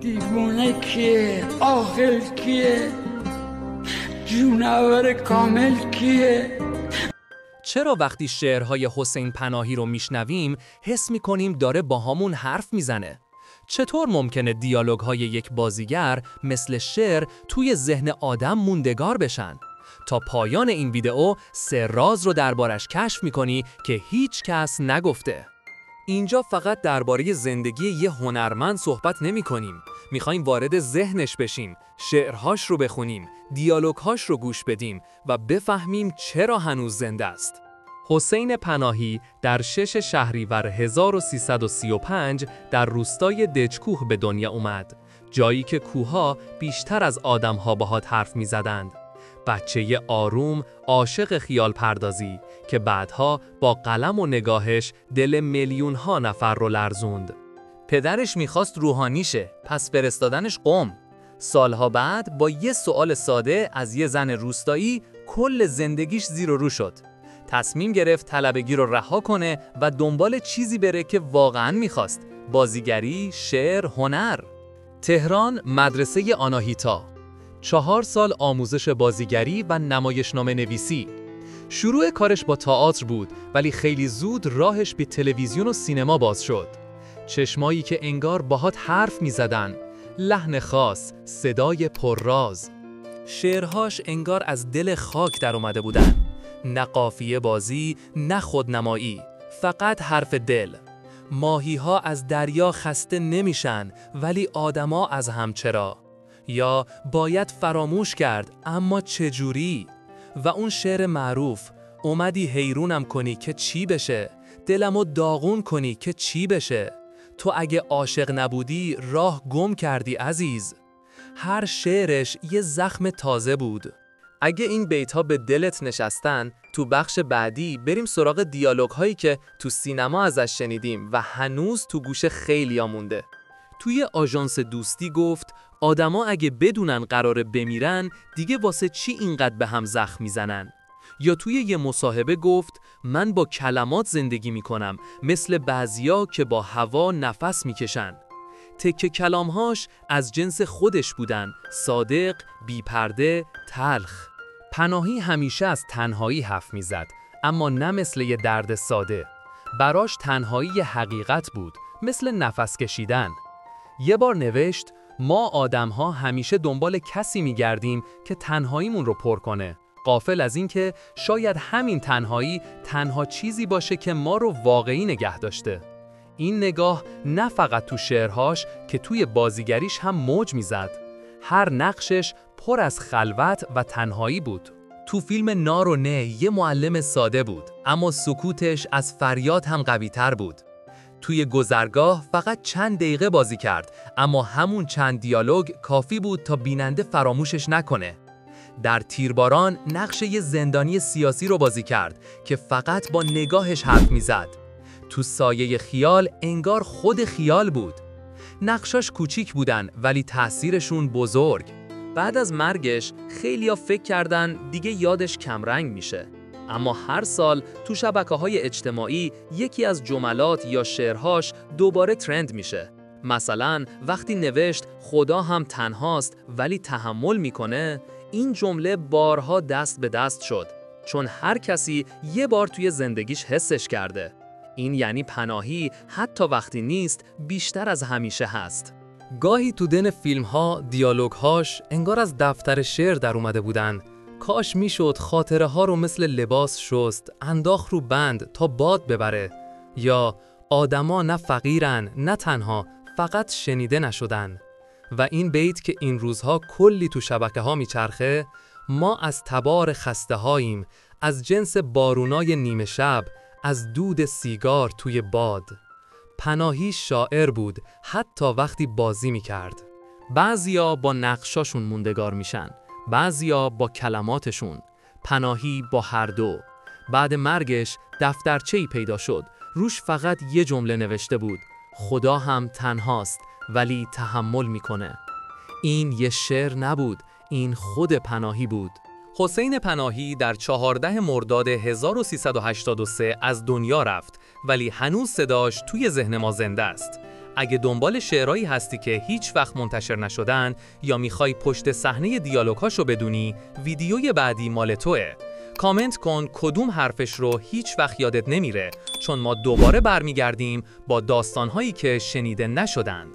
دیوونه کیه؟ عاقل کیه؟ جونور کامل کیه؟ چرا وقتی شعرهای حسین پناهی رو میشنویم حس میکنیم داره باهامون حرف میزنه؟ چطور ممکنه دیالوگ‌های یک بازیگر مثل شعر توی ذهن آدم موندگار بشن؟ تا پایان این ویدئو 3 راز رو دربارش کشف میکنی که هیچ کس نگفته. اینجا فقط درباره زندگی یه هنرمند صحبت نمی کنیم. میخوایم وارد ذهنش بشیم، شعرهاش رو بخونیم، دیالوگهاش رو گوش بدیم و بفهمیم چرا هنوز زنده است. حسین پناهی در 6 شهریور 1335 در روستای دجکوه به دنیا اومد، جایی که کوه‌ها بیشتر از آدم‌ها باهات حرف می‌زدند. بچه آروم، عاشق خیال پردازی که بعدها با قلم و نگاهش دل میلیون‌ها نفر رو لرزوند. پدرش میخواست روحانی شه، پس فرستادنش قم. سالها بعد با یه سوال ساده از یه زن روستایی کل زندگیش زیر و رو شد. تصمیم گرفت طلبگی رو رها کنه و دنبال چیزی بره که واقعاً میخواست: بازیگری، شعر، هنر. تهران، مدرسه آناهیتا. 4 سال آموزش بازیگری و نمایشنامه نویسی. شروع کارش با تئاتر بود، ولی خیلی زود راهش به تلویزیون و سینما باز شد. چشمایی که انگار باهات حرف می‌زدن، لحن خاص، صدای پرراز. شعرهاش انگار از دل خاک در اومده بودن. نه قافیه بازی، نه خودنمایی، فقط حرف دل. ماهی‌ها از دریا خسته نمیشن، ولی آدما از هم چرا؟ یا باید فراموش کرد، اما چجوری؟ و اون شعر معروف: اومدی حیرونم کنی که چی بشه، دلمو داغون کنی که چی بشه، تو اگه عاشق نبودی راه گم کردی عزیز. هر شعرش یه زخم تازه بود. اگه این بیت‌ها به دلت نشستن، تو بخش بعدی بریم سراغ دیالوگ هایی که تو سینما ازش شنیدیم و هنوز تو گوش خیلیا مونده. توی آژانس دوستی گفت آدما اگه بدونن قراره بمیرن دیگه واسه چی اینقدر به هم زخم میزنن؟ یا توی یه مصاحبه گفت من با کلمات زندگی میکنم، مثل بعضیا که با هوا نفس میکشن. تکه کلامهاش از جنس خودش بودن، صادق، بی‌پرده، تلخ. پناهی همیشه از تنهایی حرف میزد، اما نه مثل یه درد ساده. براش تنهایی حقیقت بود، مثل نفس کشیدن. یه بار نوشت ما آدم‌ها همیشه دنبال کسی می‌گردیم که تنهاییمون رو پر کنه، غافل از این که شاید همین تنهایی تنها چیزی باشه که ما رو واقعی نگه داشته. این نگاه نه فقط تو شعرهاش که توی بازیگریش هم موج میزد. هر نقشش پر از خلوت و تنهایی بود. تو فیلم نار و نی یه معلم ساده بود، اما سکوتش از فریاد هم قوی‌تر بود. توی گذرگاه فقط چند دقیقه بازی کرد، اما همون چند دیالوگ کافی بود تا بیننده فراموشش نکنه. در تیرباران نقش یه زندانی سیاسی رو بازی کرد که فقط با نگاهش حرف میزد. تو سایه خیال انگار خود خیال بود. نقشاش کوچیک بودن ولی تأثیرشون بزرگ. بعد از مرگش خیلیا فکر کردن دیگه یادش کمرنگ میشه. اما هر سال تو شبکه‌های اجتماعی یکی از جملات یا شعرهاش دوباره ترند میشه. مثلا وقتی نوشت خدا هم تنهاست ولی تحمل میکنه، این جمله بارها دست به دست شد، چون هر کسی یه بار توی زندگیش حسش کرده. این یعنی پناهی حتی وقتی نیست بیشتر از همیشه هست. گاهی تو دن فیلم‌ها دیالوگ‌هاش انگار از دفتر شعر در اومده بودن. کاش میشد خاطره ها رو مثل لباس شست، انداخت رو بند تا باد ببره. یا آدما نه فقیرن نه تنها، فقط شنیده نشدن. و این بیت که این روزها کلی تو شبکه ها میچرخه: ما از تبار خسته هاییم، از جنس بارونای نیمه شب، از دود سیگار توی باد. پناهی شاعر بود حتی وقتی بازی میکرد. بعضیا با نقشاشون موندگار میشن، بعضیا با کلماتشون. پناهی با هر دو. بعد مرگش دفترچه‌ای پیدا شد، روش فقط یه جمله نوشته بود: خدا هم تنهاست ولی تحمل میکنه. این یه شعر نبود، این خود پناهی بود. حسین پناهی در 14 مرداد 1383 از دنیا رفت، ولی هنوز صداش توی ذهن ما زنده است. اگه دنبال شعرهایی هستی که هیچ وقت منتشر نشدن یا میخوای پشت صحنه دیالوگ‌هاشو بدونی، ویدیوی بعدی مال توئه. کامنت کن کدوم حرفش رو هیچ وقت یادت نمیره، چون ما دوباره برمیگردیم با داستان‌هایی که شنیده نشدن.